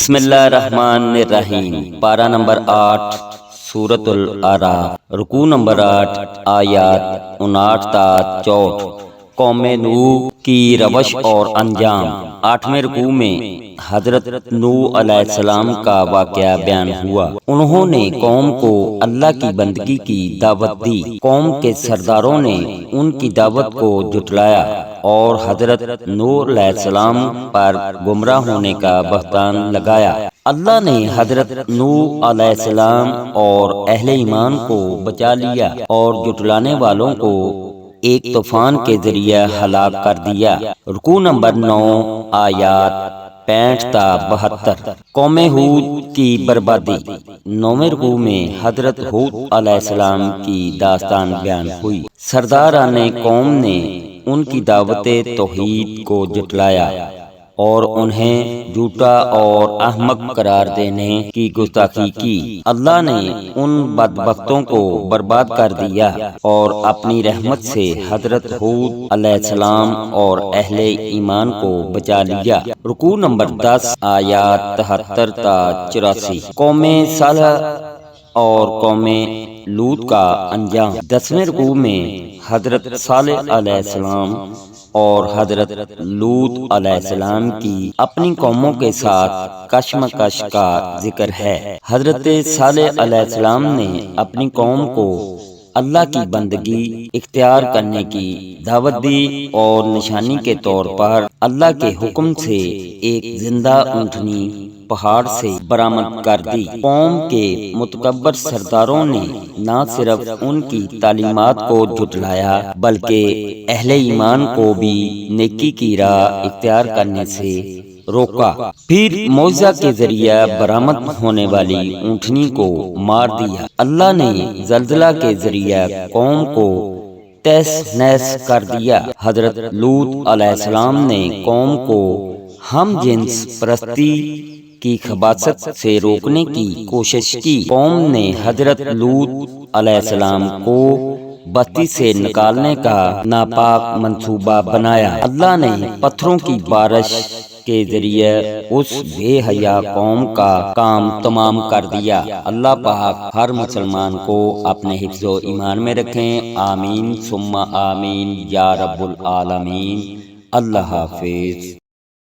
بسم اللہ الرحمن الرحیم۔ پارہ نمبر 8 سورۃ الاعراف، رکوع نمبر 8، آیات 59 تا 64۔ قوم نوح کی روش اور انجام۔ 8ویں رکوع میں حضرت نوح علیہ السلام کا واقعہ بیان ہوا۔ انہوں نے قوم کو اللہ کی بندگی کی دعوت دی۔ قوم کے سرداروں نے ان کی دعوت کو جھٹلایا اور حضرت نوح علیہ السلام پر گمراہ ہونے کا بہتان لگایا۔ اللہ نے حضرت نوح علیہ السلام اور اہل ایمان کو بچا لیا اور جھٹلانے والوں کو ایک طوفان کے ذریعے ہلاک کر دیا۔ رکوع نمبر 9، آیات 65 تا 72۔ قوم ہود کی بربادی۔ 9ویں رکوع میں حضرت ہود علیہ السلام کی داستان بیان ہوئی۔ سرداران قوم نے ان کی دعوت توحید کو جھٹلایا اور انہیں جھوٹا اور احمق قرار دینے کی گستاخی کی۔ اللہ نے ان بدبختوں کو برباد کر دیا اور اپنی رحمت سے حضرت ہود علیہ السلام اور اہل ایمان کو بچا لیا۔ رکوع نمبر 10، آیات 73 تا 84۔ قوم صالح اور قوم لوط کا انجام۔ 10ویں رکوع میں حضرت صالح علیہ السلام اور حضرت لوط علیہ السلام کی اپنی قوموں کے ساتھ کشمکش کا ذکر ہے۔ حضرت صالح علیہ السلام نے اپنی قوم کو اللہ کی بندگی اختیار کرنے کی دعوت دی اور نشانی کے طور پر اللہ کے حکم سے ایک زندہ اونٹنی پہاڑ سے برآمد کر دی۔ قوم کے متکبر سرداروں نے نہ صرف ان کی تعلیمات کو جھٹلایا بلکہ اہل ایمان کو بھی نیکی کی راہ اختیار کرنے سے روکا۔ پھر معجزہ کے ذریعے برآمد ہونے والی اونٹنی کو مار دیا۔ اللہ نے زلزلہ کے ذریعے قوم کو تہس نہس کر دیا۔ حضرت لوط علیہ السلام نے قوم کو ہم جنس پرستی کی خباثت سے روکنے کی کوشش کی۔ قوم نے حضرت لوط علیہ السلام کو بستی سے نکالنے کا ناپاک منصوبہ بنایا۔ اللہ نے پتھروں کی بارش کے ذریعے اس بے حیا قوم کا کام تمام کر دیا۔ اللہ پاک ہر مسلمان کو اپنے حفظ و ایمان میں رکھیں۔ آمین ثم آمین یا رب العالمین۔ اللہ حافظ۔